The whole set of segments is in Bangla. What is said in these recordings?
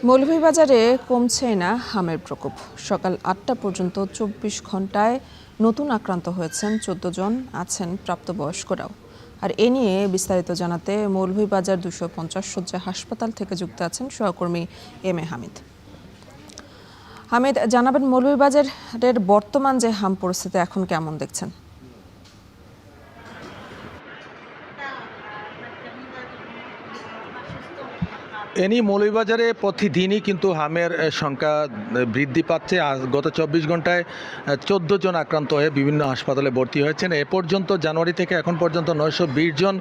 মৌলভীবাজারে কমছে না হামের প্রকোপ। সকাল ৮টা পর্যন্ত ২৪ ঘন্টায় নতুন আক্রান্ত হয়েছেন ১৪ জন, আছেন প্রাপ্তবয়স্করাও। আর এ নিয়ে বিস্তারিত জানাতে মৌলভীবাজার ২৫০ শয্যা হাসপাতাল থেকে যুক্ত আছেন সহকর্মী এম এ হামিদ। হামিদ, জানাবেন মৌলভীবাজারের বর্তমান যে হাম পরিস্থিতি এখন কেমন দেখছেন? এনি মৌলভীবাজারে প্রতিদিনই কিন্তু হামের সংখ্যা বৃদ্ধি পাচ্ছে। গত ২৪ ঘন্টায় ১৪ জন আক্রান্ত হয়ে বিভিন্ন হাসপাতালে ভর্তি হয়েছেন। এ পর্যন্ত জানুয়ারি থেকে এখন পর্যন্ত ৯২০ জন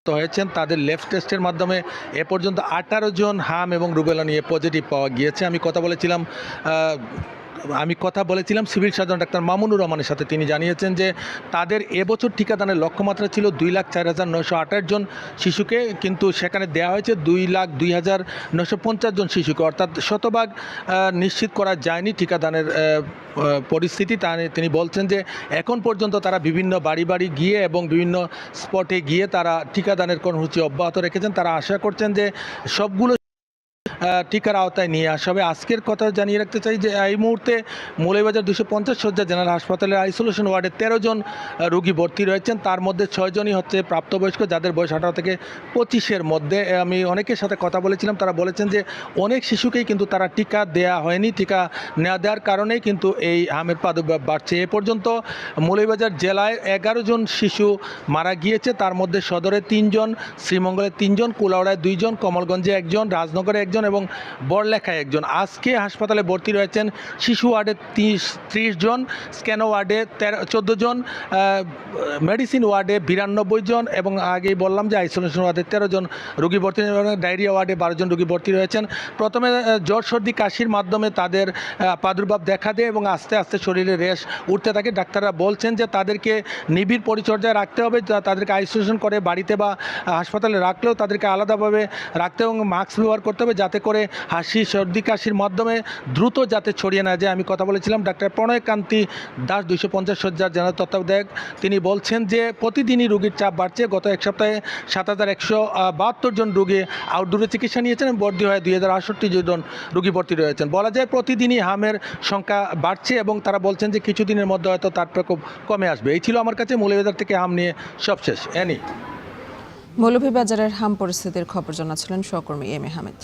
হয়েছেন। তাদের লেফট টেস্টের মাধ্যমে এ পর্যন্ত ১৮ জন হাম এবং রুবেলা নিয়ে পজিটিভ পাওয়া গিয়েছে। আমি কথা বলেছিলাম সিভিল সার্জন ডাক্তার মামুনুর রহমানের সাথে। তিনি জানিয়েছেন যে তাদের এবছর টিকাদানের লক্ষ্যমাত্রা ছিল ২,০৪,৯০৮ জন শিশুকে, কিন্তু সেখানে দেওয়া হয়েছে ২,০২,৯৫০ জন শিশুকে, অর্থাৎ শতভাগ নিশ্চিত করা যায়নি টিকাদানের পরিস্থিতি। তিনি বলছেন যে এখন পর্যন্ত তারা বিভিন্ন বাড়ি বাড়ি গিয়ে এবং বিভিন্ন স্পটে গিয়ে তারা টিকাদানের কর্মসূচি অব্যাহত রেখেছেন। তারা আশা করছেন যে সবগুলো টিকার আওতায় নিয়ে আসা হবে। আজকের কথা জানিয়ে রাখতে চাই যে এই মুহূর্তে মৌলভীবাজার ২৫০ শয্যা জেনারেল হাসপাতালের আইসোলেশন ওয়ার্ডে ১৩ জন রোগী ভর্তি রয়েছেন। তার মধ্যে ৬ জনই হচ্ছে প্রাপ্তবয়স্ক, যাদের বয়স ১৮ থেকে ২৫-এর মধ্যে। আমি অনেকের সাথে কথা বলেছিলাম, তারা বলেছেন যে অনেক শিশুকেই কিন্তু তারা টিকা দেয়া হয়নি। টিকা না দেওয়ার কারণেই কিন্তু এই হামের প্রাদুর্ভাব বাড়ছে। এ পর্যন্ত মৌলভীবাজার জেলায় ১১ জন শিশু মারা গিয়েছে। তার মধ্যে সদরে ৩ জন, শ্রীমঙ্গলে ৩ জন, কুলাউড়ায় 2 জন, কমলগঞ্জে 1 জন, রাজনগরে 1 জন এবং বড়লেখায় 1 জন। আজকে হাসপাতালে ভর্তি রয়েছেন শিশু ওয়ার্ডে 30 জন, স্ক্যানো ওয়ার্ডে 14 জন, মেডিসিন ওয়ার্ডে 92 জন এবং আগেই বললাম যে আইসোলেশন ওয়ার্ডে 13 জন রোগী ভর্তি, ডায়রিয়া ওয়ার্ডে 12 জন রোগী ভর্তি রয়েছেন। প্রথমে জ্বর সর্দি কাশির মাধ্যমে তাদের প্রাদুর্ভাব দেখা দেয় এবং আস্তে আস্তে শরীরে রেশ উঠতে থাকে। ডাক্তাররা বলছেন যে তাদেরকে নিবিড় পরিচর্যায় রাখতে হবে, তাদেরকে আইসোলেশন করে বাড়িতে বা হাসপাতালে রাখলেও তাদেরকে আলাদাভাবে রাখতে এবং মাস্ক ব্যবহার করতে হবে, যাতে করে হাসি সর্দি কাশির মাধ্যমে দ্রুত যাতে ছড়িয়ে না যায়। আমি কথা বলেছিলাম ডাক্তার প্রণয় কান্তি দাস, ২৫০ শয্যার জেনারেল তত্ত্বাবধায়ক। তিনি বলছেন যে প্রতিদিনই রোগীর চাপ বাড়ছে। গত এক সপ্তাহে ৭,১৭২ জন রোগী আউটডোরে চিকিৎসা নিয়েছেন এবং ভর্তি হয়ে ২,০৬৮ জন রোগী ভর্তি রয়েছেন। বলা যায় প্রতিদিনই হামের সংখ্যা বাড়ছে এবং তারা বলছেন যে কিছুদিনের মধ্যে হয়তো তার প্রকোপ কমে আসবে। এই ছিল আমার কাছে মৌলভীবাজার থেকে হাম নিয়ে সবশেষ। মৌলভীবাজারের হাম পরিস্থিতির খবর জানাচ্ছিলেন সহকর্মী এম এ হামিদ।